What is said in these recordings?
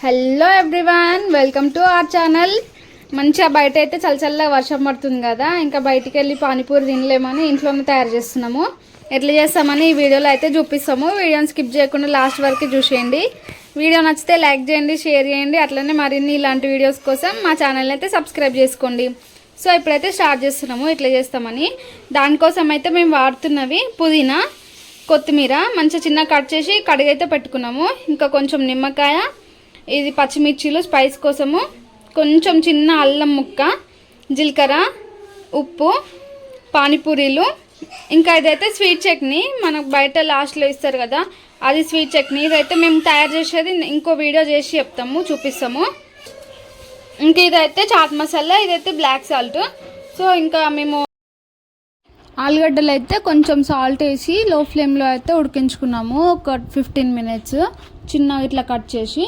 Hello everyone, welcome to our channel. మంచిగా బయట అయితే చల్లగా వర్షం పడుతుంది కదా, ఇంకా బయటికి వెళ్ళి పానీపూరి తినలేమని ఇంట్లోనే తయారు చేస్తున్నాము. ఎట్లా చేస్తామని ఈ వీడియోలో అయితే చూపిస్తాము. వీడియోని స్కిప్ చేయకుండా లాస్ట్ వరకు చూసేయండి. వీడియో నచ్చితే లైక్ చేయండి, షేర్ చేయండి. అట్లనే మరిన్ని ఇలాంటి వీడియోస్ కోసం మా ఛానల్ అయితే సబ్స్క్రైబ్ చేసుకోండి. సో ఇప్పుడైతే స్టార్ట్ చేస్తున్నాము ఎట్లా చేస్తామని. దానికోసం అయితే మేము వాడుతున్నవి పుదీనా, కొత్తిమీర మంచిగా చిన్న కట్ చేసి కడిగైతే పెట్టుకున్నాము. ఇంకా కొంచెం నిమ్మకాయ, ఇది పచ్చిమిర్చీలు స్పైస్ కోసము, కొంచెం చిన్న అల్లం ముక్క, జీలకర్ర, ఉప్పు, పానీపూరీలు, ఇంకా ఇదైతే స్వీట్ చట్నీ. మనకు బయట లాస్ట్లో ఇస్తారు కదా, అది స్వీట్ చట్నీ. ఇదైతే మేము తయారు చేసేది ఇంకో వీడియో చేసి చెప్తాము, చూపిస్తాము. ఇంకా ఇదైతే చాట్ మసాలా, ఇదైతే బ్లాక్ సాల్ట్. సో ఇంకా మేము ఆలుగడ్డలు అయితే కొంచెం సాల్ట్ వేసి లో ఫ్లేమ్లో అయితే ఉడికించుకున్నాము ఒక 15 minutes, చిన్నగా ఇట్లా కట్ చేసి.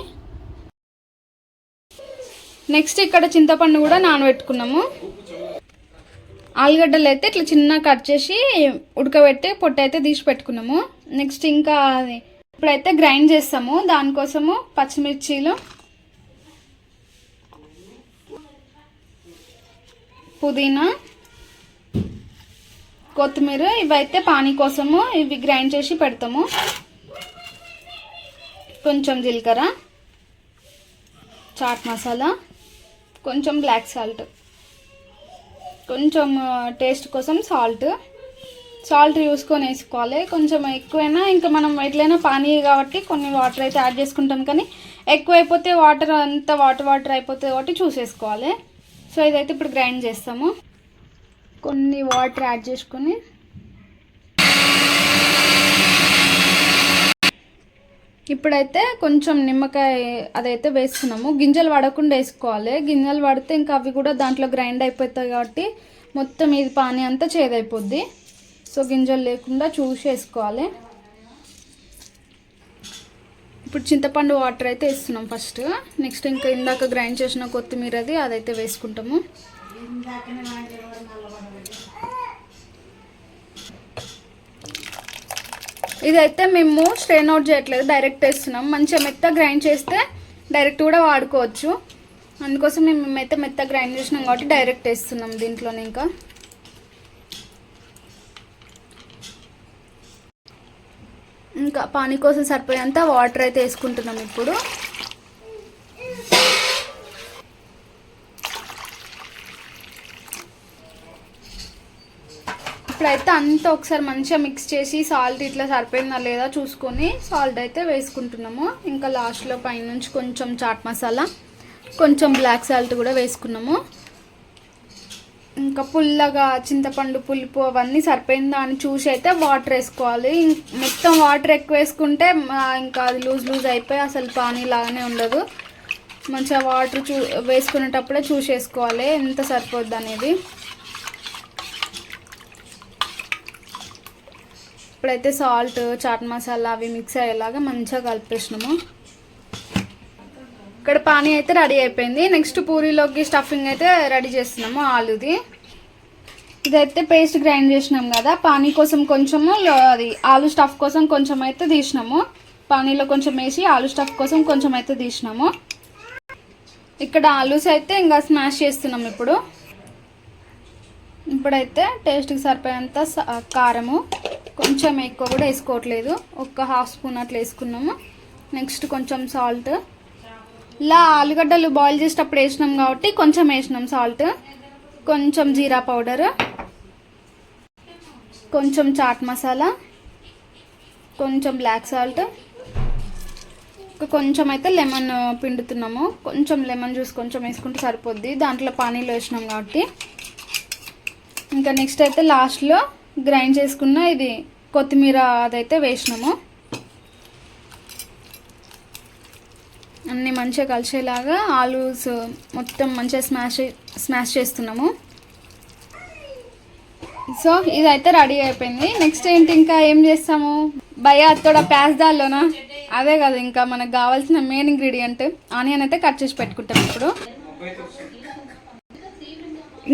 నెక్స్ట్ ఇక్కడ చింతపండు కూడా నానబెట్టుకున్నాము. ఆలుగడ్డలు అయితే ఇట్లా చిన్నగా కట్ చేసి ఉడకబెట్టి పొట్టు అయితే తీసి పెట్టుకున్నాము. నెక్స్ట్ ఇంకా ఇప్పుడైతే గ్రైండ్ చేస్తాము. దానికోసము పచ్చిమిర్చీలు, పుదీనా, కొత్తిమీర, ఇవైతే పానీ కోసము ఇవి గ్రైండ్ చేసి పెడతాము. కొంచెం జీలకర్ర, చాట్ మసాలా, కొంచెం బ్లాక్ సాల్ట్, కొంచెం టేస్ట్ కోసం సాల్ట్ చూసుకొని వేసుకోవాలి. కొంచెం ఎక్కువైనా ఇంకా మనం ఎట్లయినా పానీ కాబట్టి కొన్ని వాటర్ అయితే యాడ్ చేసుకుంటాం, కానీ ఎక్కువైపోతే వాటర్ అంతా వాటర్ అయిపోతుంది కాబట్టి చూసేసుకోవాలి. సో ఇదైతే ఇప్పుడు గ్రైండ్ చేస్తాము. కొన్ని వాటర్ యాడ్ చేసుకొని ఇప్పుడైతే కొంచెం నిమ్మకాయ అదైతే వేసుకున్నాము. గింజలు పడకుండా వేసుకోవాలి. గింజలు పడితే ఇంకా అవి కూడా దాంట్లో గ్రైండ్ అయిపోతాయి కాబట్టి మొత్తం ఇది పానీ అంతా చేదైపోద్ది. సో గింజలు లేకుండా చూసి వేసుకోవాలి. ఇప్పుడు చింతపండు వాటర్ అయితే వేస్తున్నాం ఫస్ట్. నెక్స్ట్ ఇంకా ఇందాక గ్రైండ్ చేసిన కొత్తిమీరది అదైతే వేసుకుంటాము. ఇదైతే మేము స్ట్రెయిన్ అవుట్ చేయట్లేదు, డైరెక్ట్ వేస్తున్నాం. మంచిగా మెత్త గ్రైండ్ చేస్తే డైరెక్ట్ కూడా వాడుకోవచ్చు. అందుకోసం మేమైతే మెత్త గ్రైండ్ చేసినాం కాబట్టి డైరెక్ట్ వేస్తున్నాం దీంట్లోనే. ఇంకా పానీ కోసం సరిపోయేంత వాటర్ అయితే వేసుకుంటున్నాం ఇప్పుడు. ఇప్పుడైతే అంతా ఒకసారి మంచిగా మిక్స్ చేసి సాల్ట్ ఇట్లా సరిపోయిందా లేదా చూసుకొని సాల్ట్ అయితే వేసుకుంటున్నాము. ఇంకా లాస్ట్లో పైనుంచి కొంచెం చాట్ మసాలా, కొంచెం బ్లాక్ సాల్ట్ కూడా వేసుకున్నాము. ఇంకా పుల్లగా చింతపండు పులుపు అవన్నీ సరిపోయిందా అని చూసి అయితే వాటర్ వేసుకోవాలి. మొత్తం వాటర్ ఎక్కువ వేసుకుంటే ఇంకా అది లూజ్ అయిపోయి అసలు పానీ లాగానే ఉండదు. మంచిగా వాటర్ వేసుకునేటప్పుడే చూసేసుకోవాలి ఎంత సరిపోద్ది అనేది. ఇప్పుడైతే సాల్ట్, చాట్ మసాలా అవి మిక్స్ అయ్యేలాగా మంచిగా కలిపేసినాము. ఇక్కడ పానీ అయితే రెడీ అయిపోయింది. నెక్స్ట్ పూరీలోకి స్టఫింగ్ అయితే రెడీ చేస్తున్నాము ఆలుది. ఇదైతే పేస్ట్ గ్రైండ్ చేసినాం కదా, పానీ కోసం కొంచెము, అది ఆలు స్టఫ్ కోసం కొంచెం అయితే తీసినాము. పానీలో కొంచెం వేసి ఆలు స్టఫ్ కోసం కొంచెం అయితే తీసినాము. ఇక్కడ ఆలూస్ అయితే ఇంకా స్మాష్ చేస్తున్నాము. ఇప్పుడైతే టేస్ట్కి సరిపోయేంత కారము, కొంచెం ఎక్కువ కూడా వేసుకోవట్లేదు, ఒక 1/2 స్పూన్ అట్లా వేసుకున్నాము. నెక్స్ట్ కొంచెం సాల్ట్, ఇలా ఆలుగడ్డలు బాయిల్ చేసేటప్పుడు వేసినాం కాబట్టి కొంచెం వేసినాం సాల్ట్. కొంచెం జీరా పౌడర్, కొంచెం చాట్ మసాలా, కొంచెం బ్లాక్ సాల్ట్, కొంచెం అయితే లెమన్ పిండుతున్నాము. కొంచెం లెమన్ జ్యూస్ కొంచెం వేసుకుంటే సరిపోద్ది, దాంట్లో పానీలో వేసినాం కాబట్టి. ఇంకా నెక్స్ట్ అయితే లాస్ట్లో గ్రైండ్ చేసుకున్న ఇది కొత్తిమీర అదైతే వేసినాము. అన్నీ మంచిగా కలిసేలాగా ఆలూస్ మొత్తం మంచిగా స్మాష్ చేస్తున్నాము. సో ఇదైతే రెడీ అయిపోయింది. నెక్స్ట్ ఏంటి ఇంకా ఏం చేస్తాము, భయ్యా అత్తోడా ప్యాజ్ దాల్లోనా, అదే కదా ఇంకా మనకు కావాల్సిన మెయిన్ ఇంగ్రీడియంట్. ఆనియన్ అయితే కట్ చేసి పెట్టుకుంటాం. ఇప్పుడు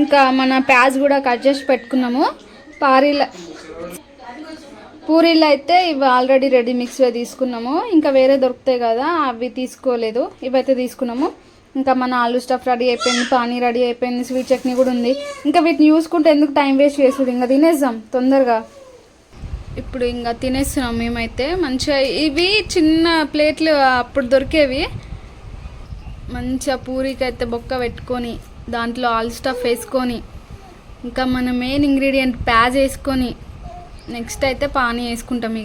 ఇంకా మన ప్యాజ్ కూడా కట్ చేసి పెట్టుకున్నాము. పూరీలు అయితే ఇవి ఆల్రెడీ రెడీ మిక్స్వే తీసుకున్నాము. ఇంకా వేరే దొరుకుతాయి కదా, అవి తీసుకోలేదు. ఇవైతే తీసుకున్నాము. ఇంకా మన ఆలూ స్టఫ్ రెడీ అయిపోయింది, పానీ రెడీ అయిపోయింది, స్వీట్ చట్నీ కూడా ఉంది. ఇంకా వీటిని చూసుకుంటే ఎందుకు టైం వేస్ట్ చేస్తుంది, ఇంకా తినేద్దాం తొందరగా. ఇప్పుడు ఇంకా తినేస్తున్నాం మేమైతే మంచిగా. ఇవి చిన్న ప్లేట్లు అప్పుడు దొరికేవి. మంచిగా పూరీకి అయితే బొక్క పెట్టుకొని దాంట్లో ఆల్ స్టఫ్ వేసుకొని ఇంకా మన మెయిన్ ఇంగ్రీడియంట్ ప్యాజ్ వేసుకొని నెక్స్ట్ అయితే పానీ వేసుకుంటాం.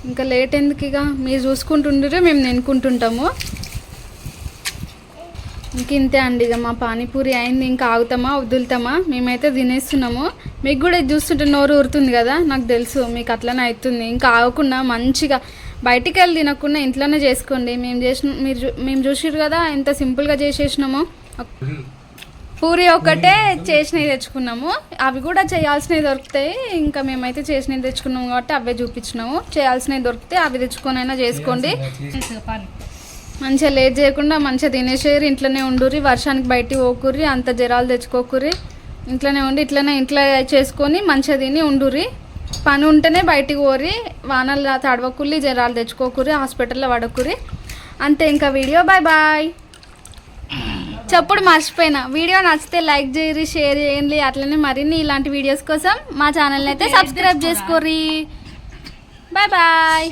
ఇంకా లేట్ ఎందుకు, ఇక మీరు చూసుకుంటుండ్రే మేము తినుకుంటుంటాము. ఇంక ఇంతే అండి, ఇక మా పానీపూరి అయింది. ఇంకా ఆగుతామా వదులుతామా, మేమైతే తినేస్తున్నాము. మీకు కూడా ఇది చూస్తుంటే నోరు ఊరుతుంది కదా, నాకు తెలుసు మీకు అట్లనే అవుతుంది. ఇంకా ఆగకుండా మంచిగా బయటికి వెళ్ళి తినకుండా ఇంట్లోనే చేసుకోండి. మేము చూసిరు కదా ఎంత సింపుల్గా చేసేసినామో. పూరి ఒకటే చేసినవి తెచ్చుకున్నాము, అవి కూడా చేయాల్సినవి దొరుకుతాయి. ఇంకా మేమైతే చేసినవి తెచ్చుకున్నాము కాబట్టి అవే చూపించినాము. చేయాల్సినవి దొరికితే అవి తెచ్చుకొని అయినా చేసుకోండి. మంచిగా లేట్ చేయకుండా మంచిగా తినేసేరు, ఇంట్లోనే ఉండుర్రి. వర్షానికి బయటికి పోకుర్రి, అంత జ్వరాలు తెచ్చుకోకుర్రి. ఇంట్లోనే ఉండి ఇంట్లో చేసుకొని మంచిగా తిని ఉండుర్రి. పని ఉంటేనే బయటికి పోరి, వానలు తడవకుర్రి, జ్వరాలు తెచ్చుకోకుర్రి, హాస్పిటల్లో పడకుర్రి. అంతే. ఇంకా వీడియో బాయ్ బాయ్ చెప్పుడు మర్చిపోయినా. వీడియో నచ్చితే లైక్ చేయరి, షేర్ చేయండి. అట్లనే మరిన్ని ఇలాంటి వీడియోస్ కోసం మా ఛానల్ని అయితే సబ్స్క్రైబ్ చేసుకోర్రి. Bye bye.